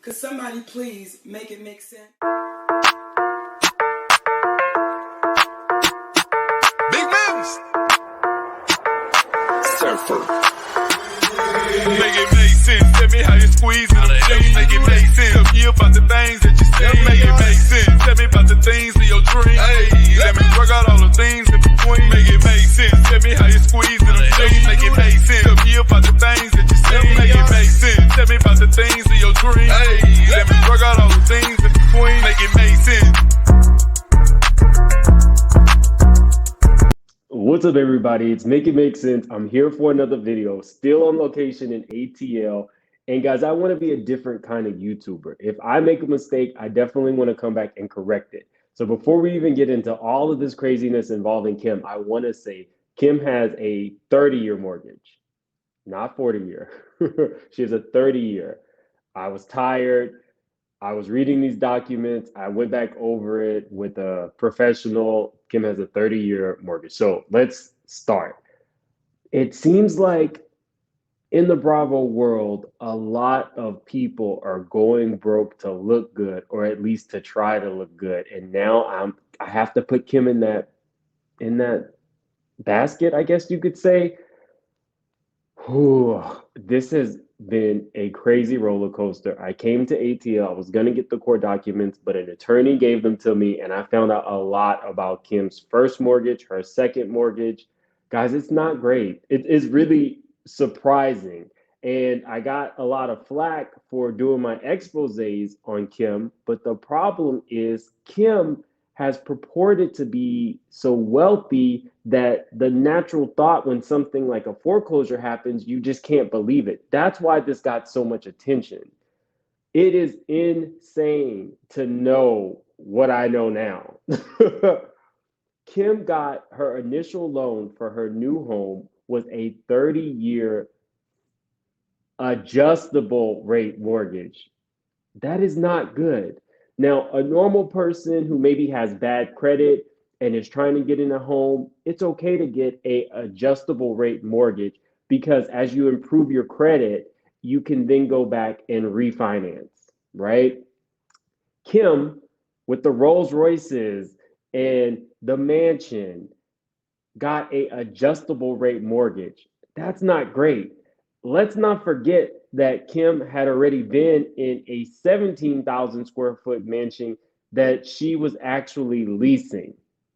Could somebody please make it make sense? Big moves. Surfer. Make it make sense. Tell me how you squeeze it. Make it make sense. Tell me about the things that you say. Make it make sense. Tell me about the things of your dream. Hey, let me work out all the things in between. Make it make sense. Tell me how you squeeze it. Make it make sense. Tell me about the things that you say. Make it make sense. Tell me about the things of your dream. Hey, let me work out all the things in between. Make it make sense. What's up, everybody? It's Make It Make Sense. I'm here for another video, still on location in ATL. And guys, I want to be a different kind of YouTuber. If I make a mistake, I definitely want to come back and correct it. So before we even get into all of this craziness involving Kim, I want to say Kim has a 30-year mortgage, not 40-year. She has a 30-year. I was tired. I was reading these documents. I went back over it with a professional. Kim has a 30-year mortgage. So let's start. It seems like in the Bravo world, a lot of people are going broke to look good, or at least to try to look good. And now I have to put Kim in that basket, I guess you could say. Whew, this has been a crazy roller coaster. I came to ATL. I was going to get the court documents, but an attorney gave them to me, and I found out a lot about Kim's first mortgage, her second mortgage. Guys, it's not great. It is really surprising. And I got a lot of flack for doing my exposés on Kim, but the problem is Kim has purported to be so wealthy that the natural thought when something like a foreclosure happens, you just can't believe it. That's why this got so much attention. It is insane to know what I know now. Kim got her initial loan for her new home was a 30-year adjustable rate mortgage. That is not good. Now, a normal person who maybe has bad credit and is trying to get in a home, it's okay to get a adjustable rate mortgage because as you improve your credit, you can then go back and refinance, right? Kim, with the Rolls Royces and the mansion, got a adjustable rate mortgage. That's not great. Let's not forget that Kim had already been in a 17,000 square foot mansion that she was actually leasing.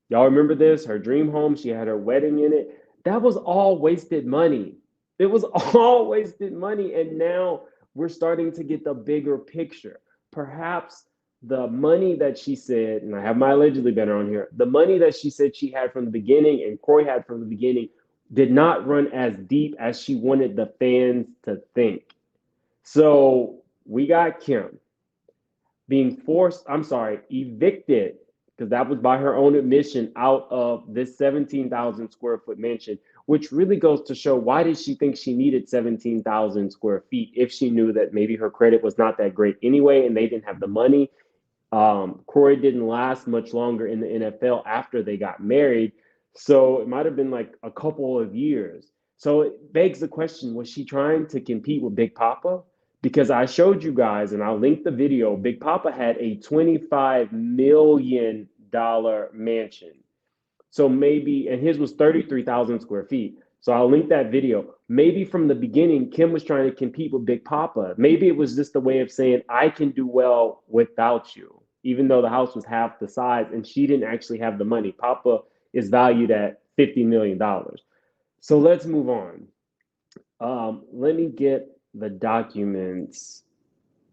Y'all remember this? Her dream home, she had her wedding in it. That was all wasted money. It was all wasted money. And now we're starting to get the bigger picture. Perhaps the money that she said, and I have my allegedly banner on here, the money that she said she had from the beginning and Corey had from the beginning did not run as deep as she wanted the fans to think. So we got Kim being evicted, because that was by her own admission, out of this 17,000 square foot mansion, which really goes to show why did she think she needed 17,000 square feet if she knew that maybe her credit was not that great anyway and they didn't have the money. Corey didn't last much longer in the NFL after they got married. So it might have been like a couple of years. So it begs the question, was she trying to compete with Big Papa? Because I showed you guys, and I'll link the video, Big Papa had a $25 million mansion. So maybe, and his was 33,000 square feet. So I'll link that video. Maybe from the beginning, Kim was trying to compete with Big Papa. Maybe it was just a way of saying, I can do well without you, even though the house was half the size and she didn't actually have the money. Papa is valued at $50 million. So let's move on. Let me get the documents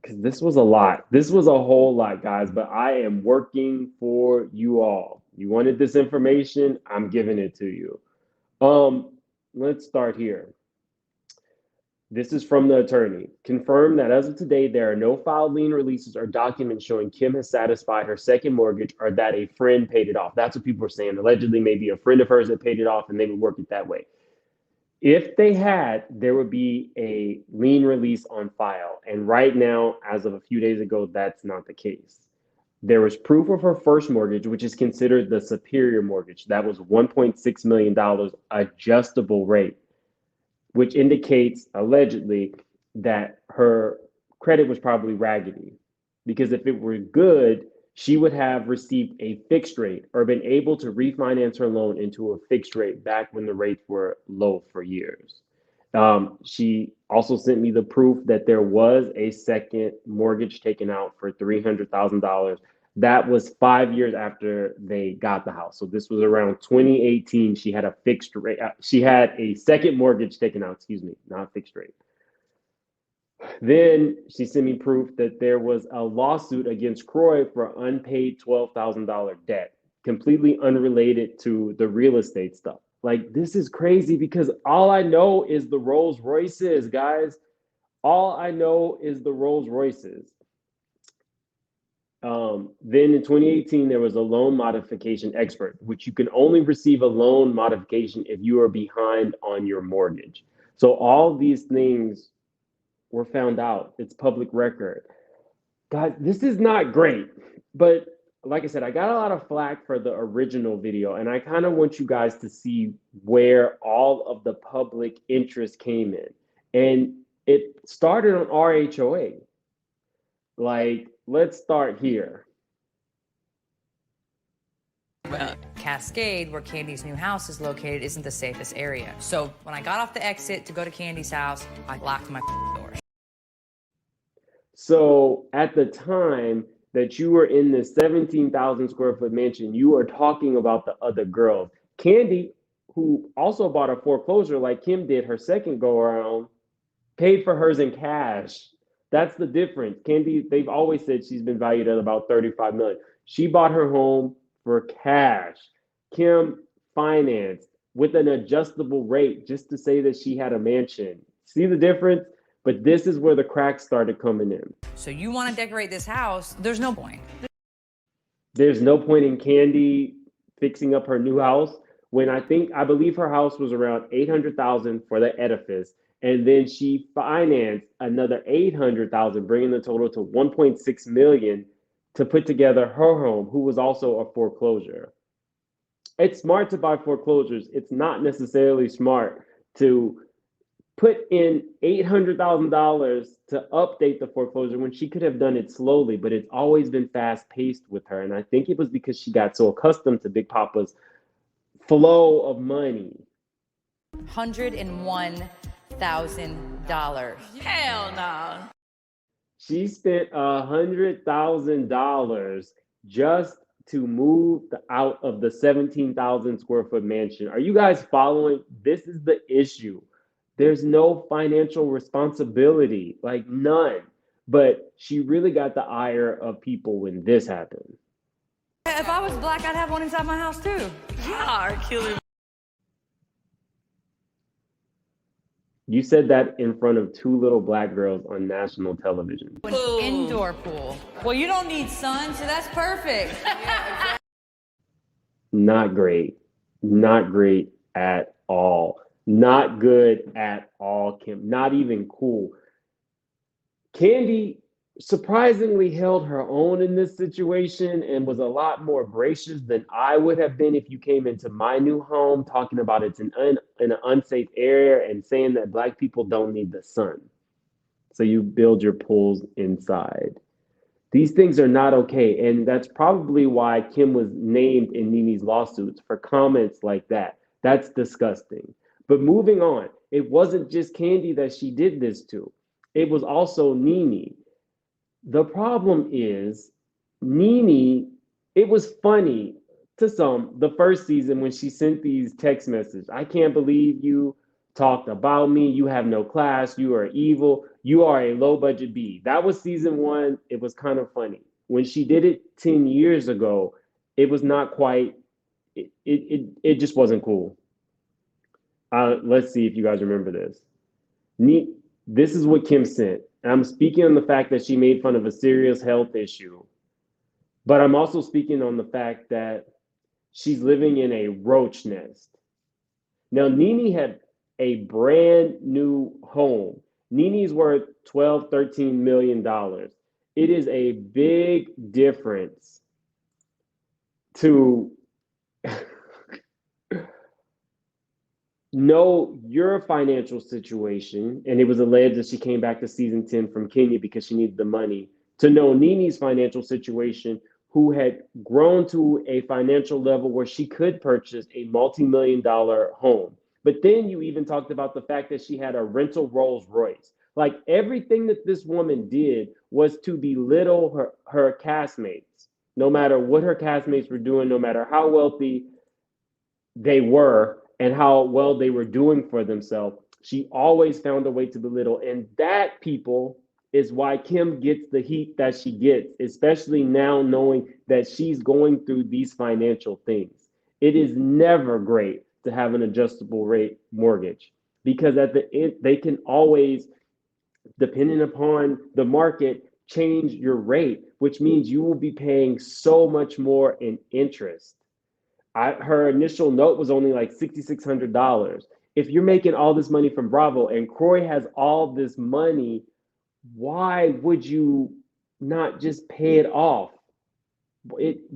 because this was a lot. This was a whole lot, guys, but I am working for you all. You wanted this information, I'm giving it to you. Let's start here. This is from the attorney. Confirm that as of today, there are no filed lien releases or documents showing Kim has satisfied her second mortgage or that a friend paid it off. That's what people are saying. Allegedly, maybe a friend of hers that paid it off and they would work it that way. If they had, there would be a lien release on file. And right now, as of a few days ago, that's not the case. There was proof of her first mortgage, which is considered the superior mortgage. That was $1.6 million adjustable rate, which indicates allegedly that her credit was probably raggedy. Because if it were good, she would have received a fixed rate or been able to refinance her loan into a fixed rate back when the rates were low for years. She also sent me the proof that there was a second mortgage taken out for $300,000. That was 5 years after they got the house. So this was around 2018. She had a fixed rate. She had a second mortgage taken out, excuse me, not fixed rate. Then she sent me proof that there was a lawsuit against Croy for unpaid $12,000 debt, completely unrelated to the real estate stuff. Like, this is crazy because all I know is the Rolls Royces, guys. All I know is the Rolls Royces. Then in 2018, there was a loan modification expert, which you can only receive a loan modification if you are behind on your mortgage. So all these things were found out. It's public record. God, this is not great. But like I said, I got a lot of flack for the original video, and I kind of want you guys to see where all of the public interest came in. And it started on RHOA. Like, let's start here. Well, Cascade, where Candy's new house is located, isn't the safest area. So when I got off the exit to go to Candy's house, I locked my door. So at the time that you were in this 17,000 square foot mansion, you were talking about the other girls. Candy, who also bought a foreclosure like Kim did her second go around, paid for hers in cash. That's the difference. Candy, they've always said she's been valued at about 35 million. She bought her home for cash. Kim financed with an adjustable rate just to say that she had a mansion. See the difference? But this is where the cracks started coming in. So you want to decorate this house, there's no point. There's no point in Candy fixing up her new house when I believe her house was around 800,000 for the edifice. And then she financed another 800,000, bringing the total to 1.6 million to put together her home, who was also a foreclosure. It's smart to buy foreclosures. It's not necessarily smart to put in $800,000 to update the foreclosure when she could have done it slowly, but it's always been fast paced with her. And I think it was because she got so accustomed to Big Papa's flow of money. $101,000. Hell no. She spent $100,000 just to move out of the 17,000 square foot mansion. Are you guys following? This is the issue. There's no financial responsibility, like none. But she really got the ire of people when this happened. If I was black, I'd have one inside my house too. You are killing me. You said that in front of two little black girls on national television. An indoor pool. Well, you don't need sun, so that's perfect. Not great. Not great at all. Not good at all, Kim. Not even cool. Candy surprisingly held her own in this situation and was a lot more gracious than I would have been if you came into my new home talking about it's in an unsafe area and saying that black people don't need the sun. So you build your pools inside. These things are not okay. And that's probably why Kim was named in Nene's lawsuits for comments like that. That's disgusting. But moving on, it wasn't just Candy that she did this to. It was also Nene. The problem is, Nene, it was funny to some the first season when she sent these text messages. I can't believe you talked about me. You have no class. You are evil. You are a low budget B. That was season one. It was kind of funny. When she did it 10 years ago, it was not quite, it just wasn't cool. Let's see if you guys remember this. This is what Kim sent. And I'm speaking on the fact that she made fun of a serious health issue. But I'm also speaking on the fact that she's living in a roach nest. Now, Nene had a brand new home. Nene's worth $12, $13 million. It is a big difference to know your financial situation, and it was alleged that she came back to season 10 from Kenya because she needed the money, to know Nene's financial situation, who had grown to a financial level where she could purchase a multi-million dollar home. But then you even talked about the fact that she had a rental Rolls Royce. Like everything that this woman did was to belittle her castmates, no matter what her castmates were doing, no matter how wealthy they were and how well they were doing for themselves. She always found a way to belittle. And that, people, is why Kim gets the heat that she gets, especially now knowing that she's going through these financial things. It is never great to have an adjustable rate mortgage because at the end, they can always, depending upon the market, change your rate, which means you will be paying so much more in interest. Her initial note was only like $6,600. If you're making all this money from Bravo and Croy has all this money, why would you not just pay it off?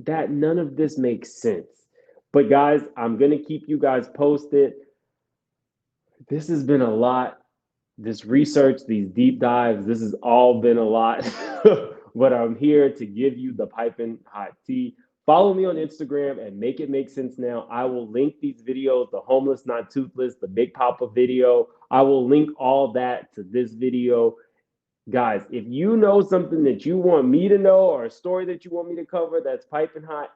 That none of this makes sense. But guys, I'm gonna keep you guys posted. This has been a lot. This research, these deep dives, this has all been a lot. But I'm here to give you the piping hot tea. Follow me on Instagram and make it make sense now. I will link these videos, the homeless not toothless, the Big Papa video. I will link all that to this video. Guys, if you know something that you want me to know or a story that you want me to cover that's piping hot,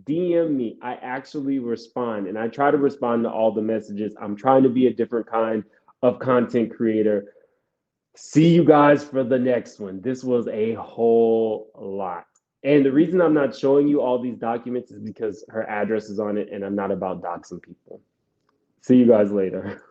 DM me. I actually respond and I try to respond to all the messages. I'm trying to be a different kind of content creator. See you guys for the next one. This was a whole lot. And the reason I'm not showing you all these documents is because her address is on it and I'm not about doxing people. See you guys later.